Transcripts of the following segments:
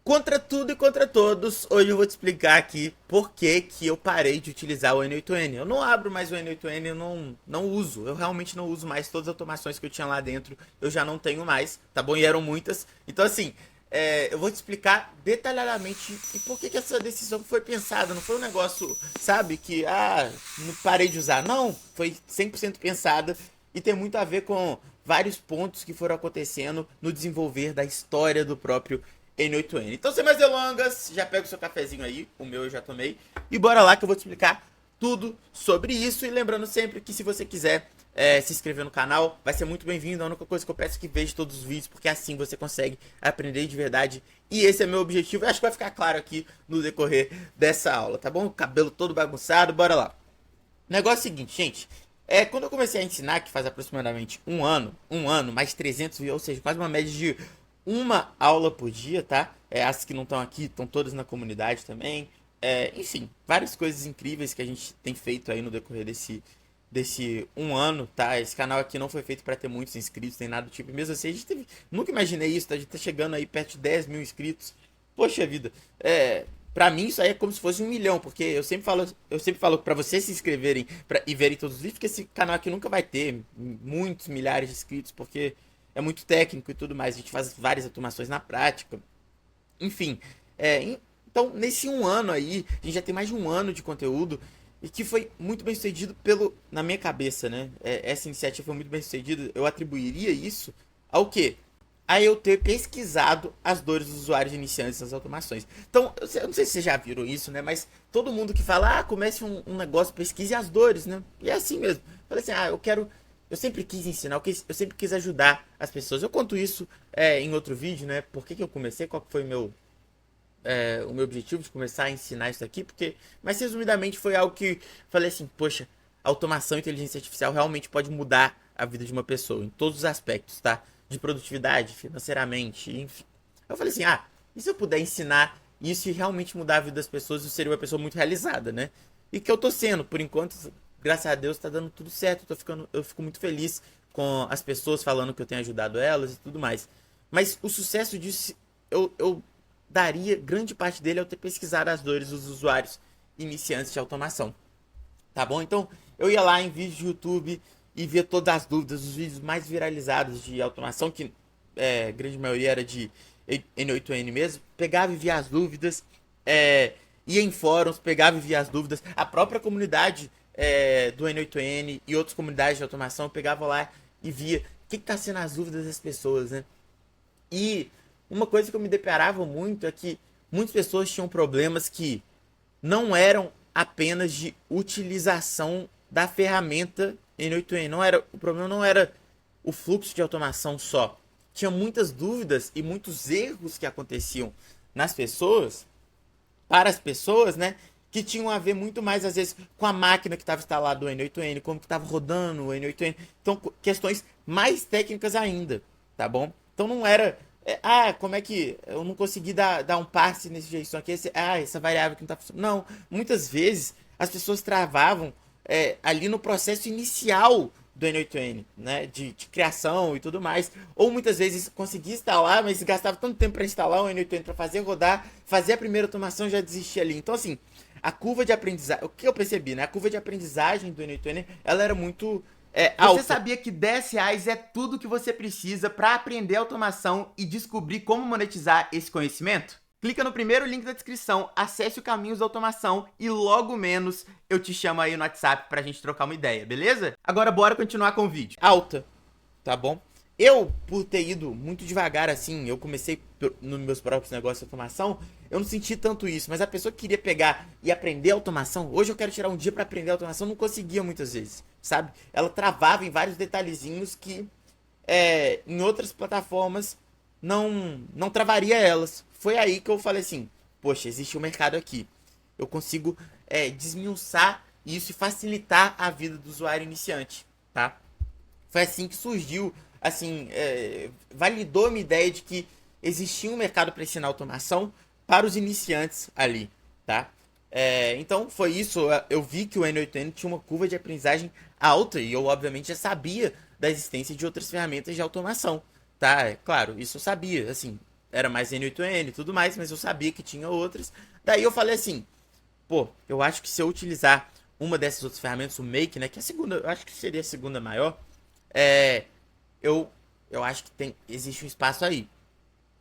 Contra tudo e contra todos, hoje eu vou te explicar aqui por que eu parei de utilizar o N8N. Eu não abro mais o N8N, eu não uso. Eu realmente não uso mais todas as automações que eu tinha lá dentro. Eu já não tenho mais, tá bom? E eram muitas. Então, assim, eu vou te explicar detalhadamente e por que essa decisão foi pensada. Não foi um negócio, sabe, que, não parei de usar. Não, foi 100% pensada e tem muito a ver com vários pontos que foram acontecendo no desenvolver da história do próprio N8N. Então, sem mais delongas, já pega o seu cafezinho aí, o meu eu já tomei, e bora lá que eu vou te explicar tudo sobre isso. E lembrando sempre que se você quiser se inscrever no canal, vai ser muito bem-vindo. A única coisa que eu peço é que veja todos os vídeos, porque assim você consegue aprender de verdade. E esse é meu objetivo, eu acho que vai ficar claro aqui no decorrer dessa aula, tá bom? Cabelo todo bagunçado, bora lá. O negócio é o seguinte, gente. Quando eu comecei a ensinar, que faz aproximadamente um ano, mais 300 vídeos, ou seja, quase uma média de uma aula por dia, tá? As que não estão aqui, estão todas na comunidade também. Enfim, várias coisas incríveis que a gente tem feito aí no decorrer desse um ano, tá? Esse canal aqui não foi feito para ter muitos inscritos, nem nada do tipo. Mesmo assim, nunca imaginei isso, tá? A gente tá chegando aí perto de 10 mil inscritos. Poxa vida, pra mim isso aí é como se fosse 1 milhão, porque eu sempre falo pra vocês se inscreverem e verem todos os vídeos, porque esse canal aqui nunca vai ter muitos milhares de inscritos, porque é muito técnico e tudo mais. A gente faz várias automações na prática. Enfim, então nesse um ano aí, a gente já tem mais de um ano de conteúdo e que foi muito bem sucedido na minha cabeça, né? Essa iniciativa foi muito bem sucedida. Eu atribuiria isso ao quê? A eu ter pesquisado as dores dos usuários iniciantes das automações. Então, eu não sei se vocês já viram isso, né? Mas todo mundo que fala, comece um negócio, pesquise as dores, né? E é assim mesmo. Falei assim, eu sempre quis ensinar, eu sempre quis ajudar as pessoas. Eu conto isso em outro vídeo, né? Por que eu comecei, qual que foi o meu objetivo de começar a ensinar isso aqui, porque, mas resumidamente foi algo que falei assim, poxa, automação e inteligência artificial realmente pode mudar a vida de uma pessoa, em todos os aspectos, tá? De produtividade, financeiramente, enfim. Eu falei assim, e se eu puder ensinar isso e realmente mudar a vida das pessoas, eu seria uma pessoa muito realizada, né? E que eu tô sendo, por enquanto, graças a Deus, tá dando tudo certo, eu fico muito feliz com as pessoas falando que eu tenho ajudado elas e tudo mais. Mas o sucesso disso, eu daria grande parte dele ao ter pesquisado as dores dos usuários iniciantes de automação. Tá bom? Então eu ia lá em vídeos de YouTube e via todas as dúvidas, os vídeos mais viralizados de automação, que a grande maioria era de N8N mesmo. Pegava e via as dúvidas, ia em fóruns, pegava e via as dúvidas. A própria comunidade do N8N e outras comunidades de automação, eu pegava lá e via o que está sendo as dúvidas das pessoas, né? E uma coisa que eu me deparava muito é que muitas pessoas tinham problemas que não eram apenas de utilização da ferramenta N8N. O problema não era o fluxo de automação só. Tinha muitas dúvidas e muitos erros que aconteciam nas pessoas, para as pessoas, né? Que tinham a ver muito mais, às vezes, com a máquina que estava instalada no N8N, como que estava rodando o N8N. Então, questões mais técnicas ainda, tá bom? Então não era como é que eu não consegui dar um passe nesse JSON aqui? Essa variável que não tá funcionando. Não, muitas vezes as pessoas travavam ali no processo inicial do N8N, né? De criação e tudo mais. Ou muitas vezes conseguia instalar, mas gastava tanto tempo para instalar o N8N para fazer rodar, fazer a primeira automação já desistia ali. Então, assim, a curva de aprendizagem. O que eu percebi, né? A curva de aprendizagem do N8N ela era muito Você alta. sabia que R$ 10 é tudo que você precisa para aprender automação e descobrir como monetizar esse conhecimento? Clica no primeiro link da descrição, acesse o Caminhos da Automação e logo menos eu te chamo aí no WhatsApp pra gente trocar uma ideia, beleza? Agora bora continuar com o vídeo. Alta, tá bom? Eu, por ter ido muito devagar assim, eu comecei nos meus próprios negócios de automação, eu não senti tanto isso, mas a pessoa que queria pegar e aprender automação, hoje eu quero tirar um dia para aprender automação, não conseguia muitas vezes, sabe? Ela travava em vários detalhezinhos que em outras plataformas não travaria elas. Foi aí que eu falei assim, poxa, existe um mercado aqui. Eu consigo desmiuçar isso e facilitar a vida do usuário iniciante, tá? Foi assim que surgiu, assim, validou a minha ideia de que existia um mercado para ensinar automação para os iniciantes ali, tá? Então foi isso, eu vi que o N8N tinha uma curva de aprendizagem alta e eu obviamente já sabia da existência de outras ferramentas de automação, tá? Claro, isso eu sabia, assim, era mais N8N e tudo mais, mas eu sabia que tinha outras. Daí eu falei assim, pô, eu acho que se eu utilizar uma dessas outras ferramentas, o Make, né, que é a segunda, eu acho que seria a segunda maior, é, eu, eu acho que existe um espaço aí.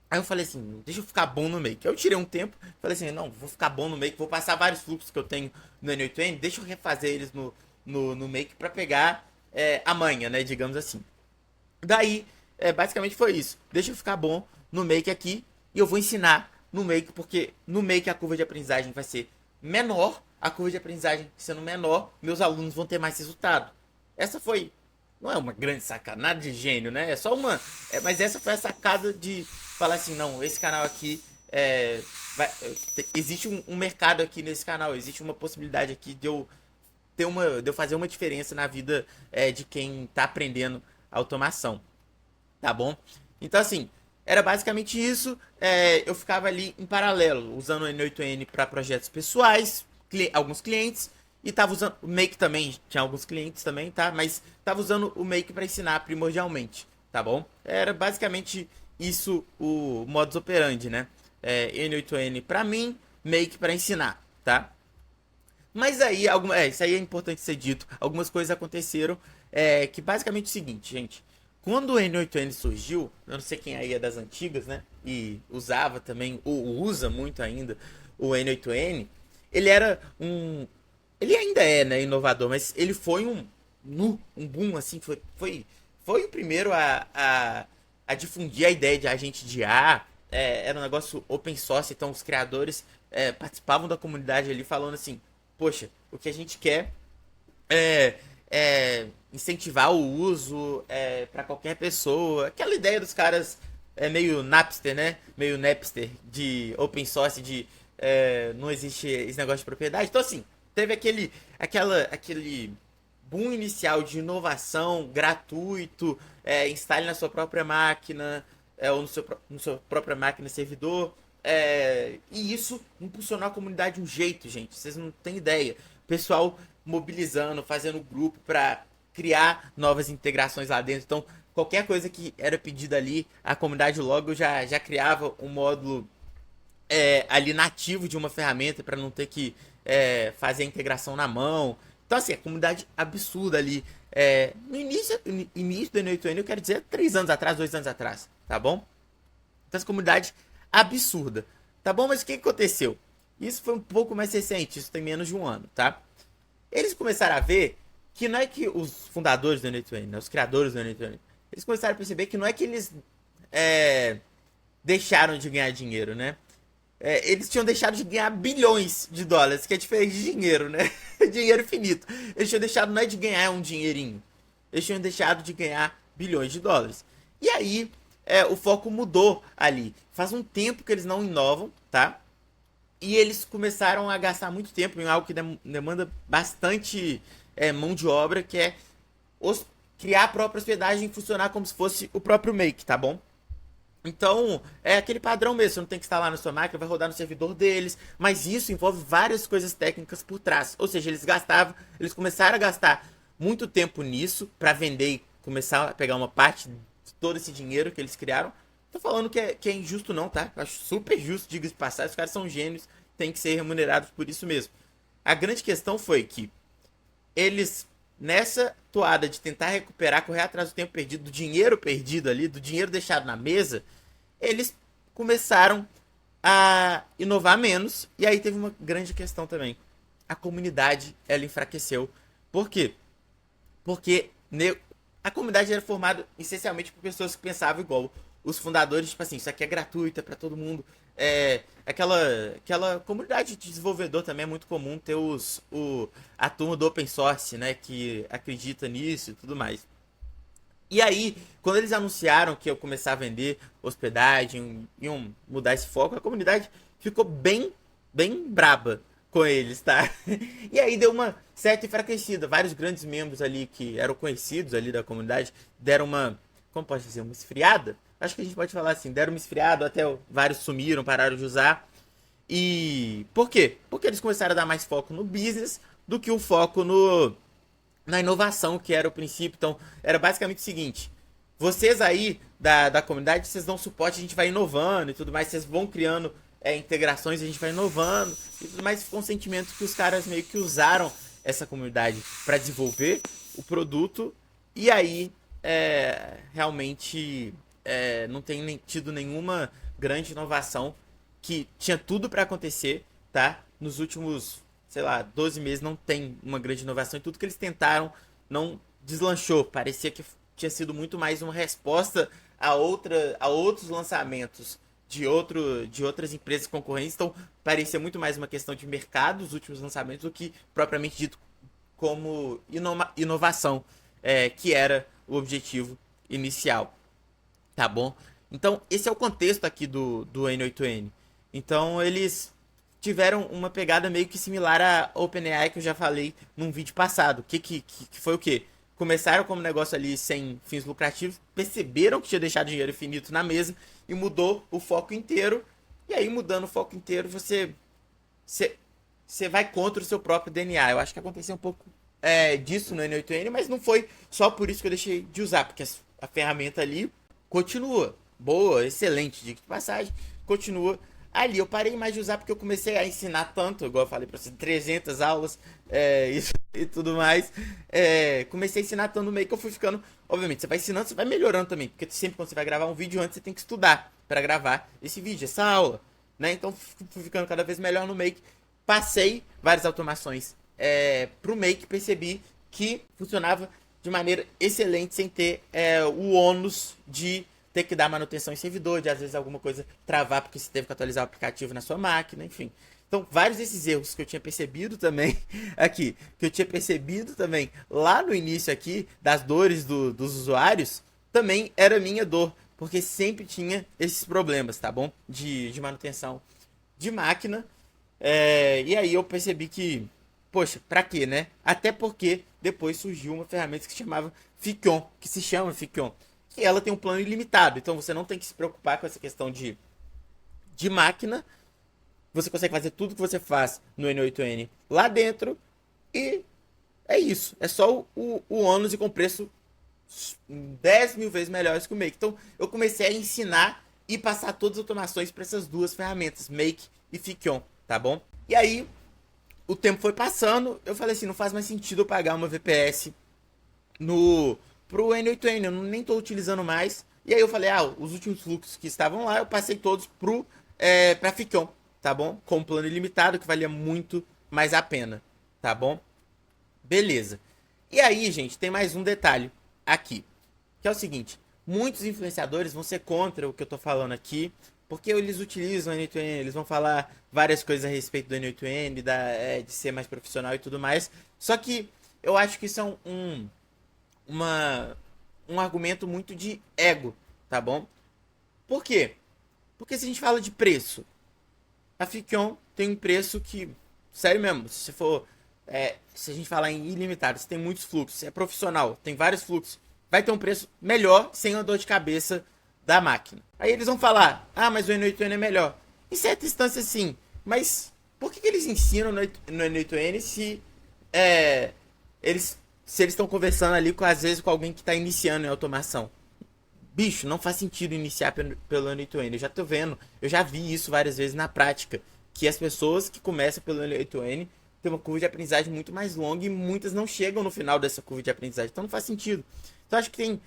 Aí eu falei assim, deixa eu ficar bom no Make. Eu tirei um tempo, falei assim, não, vou ficar bom no Make, vou passar vários fluxos que eu tenho no N8N, deixa eu refazer eles no Make pra pegar a manha, né, digamos assim. Daí, basicamente foi isso. Deixa eu ficar bom no Make aqui e eu vou ensinar no Make, porque no Make a curva de aprendizagem vai ser menor. A curva de aprendizagem sendo menor, meus alunos vão ter mais resultado. Essa foi. Não é uma grande sacada, nada de gênio, né? É só uma. Mas essa foi a sacada de falar assim: não, esse canal aqui. Existe um mercado aqui nesse canal, existe uma possibilidade aqui de eu fazer uma diferença na vida de quem tá aprendendo automação, tá bom? Então assim, era basicamente isso. Eu ficava ali em paralelo, usando o N8N para projetos pessoais, alguns clientes, e tava usando o Make também, tinha alguns clientes também, tá? Mas tava usando o Make para ensinar primordialmente, tá bom? Era basicamente isso o modus operandi, né? N8N para mim, Make para ensinar, tá? Mas aí, isso aí é importante ser dito. Algumas coisas aconteceram. Que basicamente é o seguinte, gente. Quando o N8N surgiu, eu não sei quem aí é das antigas, né? E usava também, ou usa muito ainda, o N8N. Ele era um. Ele ainda é, né, inovador, mas ele foi um boom, assim. Foi o primeiro a difundir a ideia de agente de IA. Era um negócio open source, então os criadores participavam da comunidade ali falando assim: poxa, o que a gente quer é incentivar o uso para qualquer pessoa. Aquela ideia dos caras meio Napster, né? Meio Napster de open source, de não existe esse negócio de propriedade. Então, assim, teve aquele boom inicial de inovação gratuito, instale na sua própria máquina, ou no sua própria máquina servidor. E isso impulsionou a comunidade de um jeito, gente. Vocês não têm ideia. O pessoal mobilizando, fazendo grupo para criar novas integrações lá dentro. Então, qualquer coisa que era pedida ali, a comunidade logo já criava um módulo ali nativo de uma ferramenta para não ter que fazer a integração na mão. Então, assim, a comunidade absurda ali. No início do N8N, eu quero dizer 3 anos atrás, 2 anos atrás, tá bom? Então, essa comunidade absurda, tá bom? Mas o que aconteceu? Isso foi um pouco mais recente, isso tem menos de um ano, tá? Eles começaram a ver que não é que os fundadores do N8N, né, os criadores do N8N, eles começaram a perceber que não é que eles deixaram de ganhar dinheiro, né? Eles tinham deixado de ganhar bilhões de dólares, que é diferente de dinheiro, né? Dinheiro finito. Eles tinham deixado não é de ganhar um dinheirinho, eles tinham deixado de ganhar bilhões de dólares. E aí, o foco mudou ali. Faz um tempo que eles não inovam, tá? E eles começaram a gastar muito tempo em algo que demanda bastante mão de obra, que é criar a própria hospedagem e funcionar como se fosse o próprio Make, tá bom? Então, é aquele padrão mesmo, você não tem que instalar na sua máquina, vai rodar no servidor deles, mas isso envolve várias coisas técnicas por trás. Ou seja, eles começaram a gastar muito tempo nisso para vender e começar a pegar uma parte de todo esse dinheiro que eles criaram. Tô falando que é injusto não, tá? Eu acho super justo, diga-se de passagem, os caras são gênios, tem que ser remunerados por isso mesmo. A grande questão foi que eles, nessa toada de tentar recuperar, correr atrás do tempo perdido, do dinheiro perdido ali, do dinheiro deixado na mesa, eles começaram a inovar menos. E aí teve uma grande questão também. A comunidade, ela enfraqueceu. Por quê? Porque a comunidade era formada essencialmente por pessoas que pensavam igual. Os fundadores, tipo assim, isso aqui é gratuito, é pra todo mundo. Aquela comunidade de desenvolvedor também é muito comum ter a turma do open source, né, que acredita nisso e tudo mais. E aí, quando eles anunciaram que eu começar a vender hospedagem, iam mudar esse foco, a comunidade ficou bem braba com eles, tá? E aí deu uma certa enfraquecida. Vários grandes membros ali que eram conhecidos ali da comunidade deram como pode dizer, uma esfriada? Acho que a gente pode falar assim, deram uma esfriada, até vários sumiram, pararam de usar. E por quê? Porque eles começaram a dar mais foco no business do que o foco na inovação, que era o princípio. Então, era basicamente o seguinte: vocês aí da comunidade, vocês dão suporte, a gente vai inovando e tudo mais, vocês vão criando integrações, a gente vai inovando e tudo mais. Ficou um sentimento que os caras meio que usaram essa comunidade para desenvolver o produto e aí realmente não tem tido nenhuma grande inovação que tinha tudo para acontecer, tá? Nos últimos, sei lá, 12 meses não tem uma grande inovação e tudo que eles tentaram não deslanchou. Parecia que tinha sido muito mais uma resposta a outros lançamentos de outras empresas concorrentes. Então, parecia muito mais uma questão de mercado, os últimos lançamentos, do que propriamente dito como inovação, que era o objetivo inicial. Tá bom? Então, esse é o contexto aqui do N8N. Então, eles tiveram uma pegada meio que similar à OpenAI que eu já falei num vídeo passado. Que foi o quê? Começaram como negócio ali sem fins lucrativos, perceberam que tinha deixado dinheiro infinito na mesa e mudou o foco inteiro. E aí, mudando o foco inteiro, você vai contra o seu próprio DNA. Eu acho que aconteceu um pouco disso no N8N, mas não foi só por isso que eu deixei de usar, porque a ferramenta ali continua boa, excelente, dica de passagem, continua ali. Eu parei mais de usar porque eu comecei a ensinar tanto, igual eu falei pra você, 300 aulas isso, e tudo mais. Comecei a ensinar tanto no meio que eu fui ficando. Obviamente, você vai ensinando, você vai melhorando também, porque sempre quando você vai gravar um vídeo antes, você tem que estudar para gravar esse vídeo, essa aula, né? Então fui ficando cada vez melhor no Make. Passei várias automações pro Make, percebi que funcionava de maneira excelente sem ter o ônus de ter que dar manutenção em servidor, de às vezes alguma coisa travar porque você teve que atualizar o aplicativo na sua máquina, enfim. Então, vários desses erros que eu tinha percebido também aqui, que eu tinha percebido também lá no início aqui, das dores dos usuários, também era minha dor, porque sempre tinha esses problemas, tá bom? De manutenção de máquina. E aí eu percebi que, poxa, pra quê, né? Até porque depois surgiu uma ferramenta que se chama Fikion, que ela tem um plano ilimitado. Então você não tem que se preocupar com essa questão de máquina. Você consegue fazer tudo que você faz no N8N lá dentro. E é isso. É só o ônus e com preço 10 mil vezes melhores que o Make. Então eu comecei a ensinar e passar todas as automações para essas duas ferramentas, Make e Fikion, tá bom? E aí o tempo foi passando. Eu falei assim, não faz mais sentido eu pagar uma VPS pro N8N, eu nem estou utilizando mais. E aí eu falei, os últimos fluxos que estavam lá, eu passei todos pra Fikion, tá bom? Com um plano ilimitado, que valia muito mais a pena, tá bom? Beleza. E aí, gente, tem mais um detalhe aqui, que é o seguinte, muitos influenciadores vão ser contra o que eu tô falando aqui, porque eles utilizam o N8N, eles vão falar várias coisas a respeito do N8N, de ser mais profissional e tudo mais, só que eu acho que isso é um argumento muito de ego, tá bom? Por quê? Porque se a gente fala de preço, a Fikion tem um preço que, sério mesmo, se a gente falar em ilimitado, se tem muitos fluxos, se é profissional, tem vários fluxos, vai ter um preço melhor sem a dor de cabeça da máquina. Aí eles vão falar, mas o N8N é melhor. Em certa instância sim, mas por que eles ensinam no N8N se eles estão conversando ali às vezes com alguém que está iniciando em automação? Bicho, não faz sentido iniciar pelo N8N. Eu já tô vendo, eu já vi isso várias vezes na prática, que as pessoas que começam pelo N8N têm uma curva de aprendizagem muito mais longa e muitas não chegam no final dessa curva de aprendizagem. Então não faz sentido. Então acho que tem...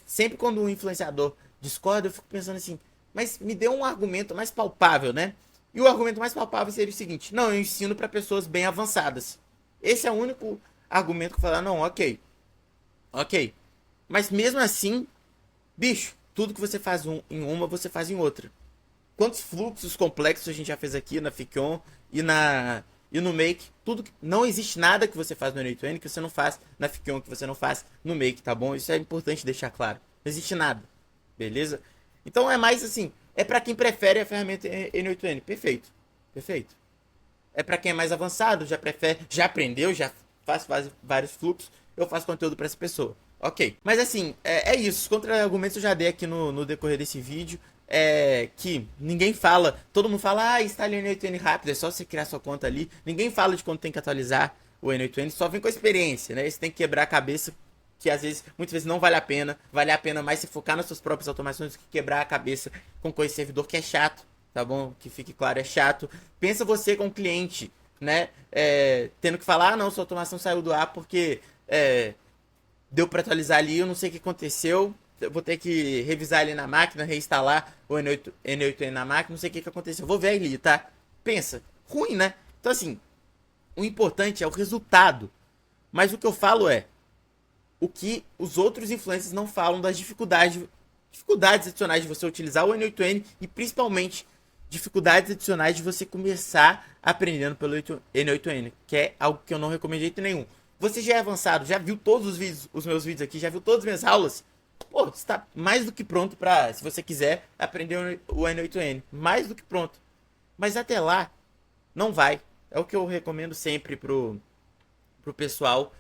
sempre quando um influenciador discorda, eu fico pensando assim, mas me dê um argumento mais palpável, né? E o argumento mais palpável seria o seguinte, não, eu ensino para pessoas bem avançadas. Esse é o único argumento que eu falar, não, ok. Mas mesmo assim, bicho, tudo que você faz em uma, você faz em outra. Quantos fluxos complexos a gente já fez aqui na Fikion e no Make? Não existe nada que você faz no N8N que você não faz na Fikion, que você não faz no Make, tá bom? Isso é importante deixar claro. Não existe nada, beleza? Então é mais assim, é para quem prefere a ferramenta N8N. Perfeito. É para quem é mais avançado, já aprendeu, já faz vários fluxos, eu faço conteúdo para essa pessoa. Ok, mas assim, é isso. Os contra-argumentos eu já dei aqui no decorrer desse vídeo. Que ninguém fala, todo mundo fala, instale o N8N rápido, é só você criar sua conta ali. Ninguém fala de quando tem que atualizar o N8N, só vem com a experiência, né? Você tem que quebrar a cabeça que às vezes, muitas vezes não vale a pena. Vale a pena mais se focar nas suas próprias automações do que quebrar a cabeça com coisa de servidor, que é chato, tá bom? Que fique claro, é chato. Pensa você com o cliente, né? Tendo que falar, ah, não, sua automação saiu do ar porque deu para atualizar ali, eu não sei o que aconteceu. Eu vou ter que revisar ali na máquina, reinstalar o N8N na máquina, não sei o que aconteceu. Eu vou ver ali, tá? Pensa, ruim, né? Então assim, o importante é o resultado. Mas o que eu falo é o que os outros influencers não falam das dificuldades adicionais de você utilizar o N8N e principalmente dificuldades adicionais de você começar aprendendo pelo N8N, que é algo que eu não recomendo de jeito nenhum. Você já é avançado, já viu todos os vídeos, os meus vídeos aqui, já viu todas as minhas aulas? Pô, você está mais do que pronto para, se você quiser, aprender o N8N. Mais do que pronto. Mas até lá, não vai. É o que eu recomendo sempre pro pessoal.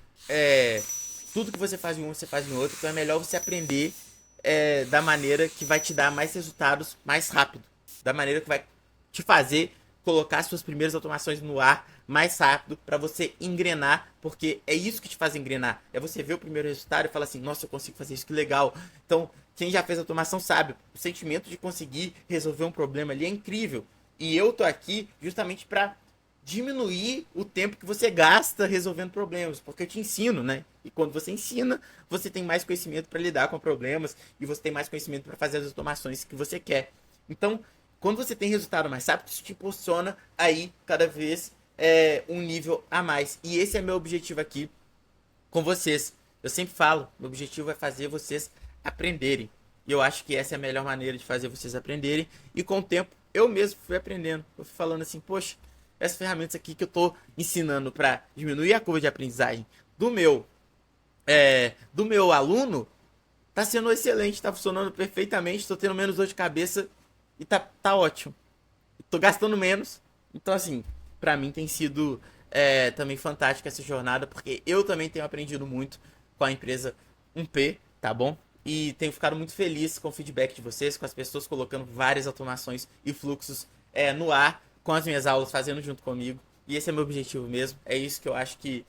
Tudo que você faz em um, você faz em outro. Então é melhor você aprender da maneira que vai te dar mais resultados mais rápido. Da maneira que vai te fazer colocar suas primeiras automações no ar mais rápido para você engrenar, porque é isso que te faz engrenar. É você ver o primeiro resultado e falar assim, nossa, eu consigo fazer isso, que legal. Então, quem já fez automação sabe, o sentimento de conseguir resolver um problema ali é incrível. E eu tô aqui justamente para diminuir o tempo que você gasta resolvendo problemas, porque eu te ensino, né? E quando você ensina, você tem mais conhecimento para lidar com problemas e você tem mais conhecimento para fazer as automações que você quer. Então, quando você tem resultado mais rápido, isso te impulsiona aí cada vez um nível a mais. E esse é meu objetivo aqui com vocês. Eu sempre falo, meu objetivo é fazer vocês aprenderem. E eu acho que essa é a melhor maneira de fazer vocês aprenderem. E com o tempo, eu mesmo fui aprendendo. Eu fui falando assim, poxa, essas ferramentas aqui que eu tô ensinando para diminuir a curva de aprendizagem do meu aluno, tá sendo excelente, tá funcionando perfeitamente, tô tendo menos dor de cabeça e tá ótimo. Tô gastando menos. Então, assim, pra mim tem sido também fantástica essa jornada, porque eu também tenho aprendido muito com a empresa 1P, tá bom? E tenho ficado muito feliz com o feedback de vocês, com as pessoas colocando várias automações e fluxos no ar, com as minhas aulas, fazendo junto comigo. E esse é meu objetivo mesmo. É isso que eu acho que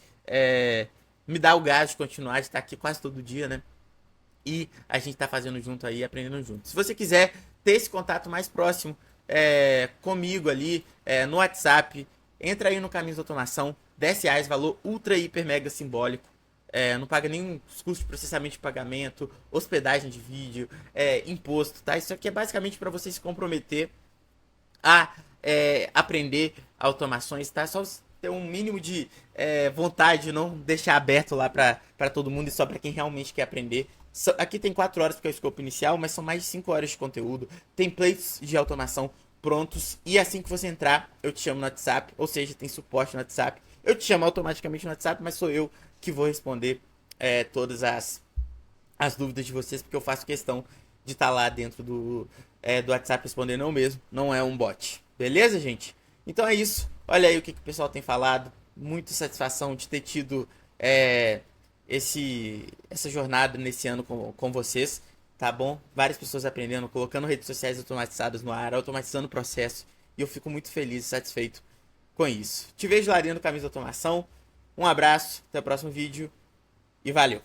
me dá o gás de continuar, de estar aqui quase todo dia, né? E a gente tá fazendo junto aí, aprendendo junto. Se você quiser ter esse contato mais próximo comigo ali no WhatsApp, entra aí no Caminhos da Automação, R$ 10, valor ultra, hiper, mega simbólico. Não paga nenhum custo de processamento de pagamento, hospedagem de vídeo, imposto, tá? Isso aqui é basicamente para você se comprometer a aprender automações, tá? Só ter um mínimo de vontade, não deixar aberto lá para todo mundo e só para quem realmente quer aprender. Aqui tem 4 horas porque é o escopo inicial, mas são mais de 5 horas de conteúdo, templates de automação prontos, e assim que você entrar, eu te chamo no WhatsApp, ou seja, tem suporte no WhatsApp. Eu te chamo automaticamente no WhatsApp, mas sou eu que vou responder todas as dúvidas de vocês, porque eu faço questão de estar lá dentro do WhatsApp respondendo eu mesmo, não é um bot. Beleza, gente? Então é isso. Olha aí o que o pessoal tem falado. Muita satisfação de ter tido essa jornada nesse ano com vocês, tá bom? Várias pessoas aprendendo, colocando redes sociais automatizadas no ar, automatizando o processo. E eu fico muito feliz e satisfeito com isso. Te vejo lá dentro do Caminhos da Automação. Um abraço, até o próximo vídeo e valeu!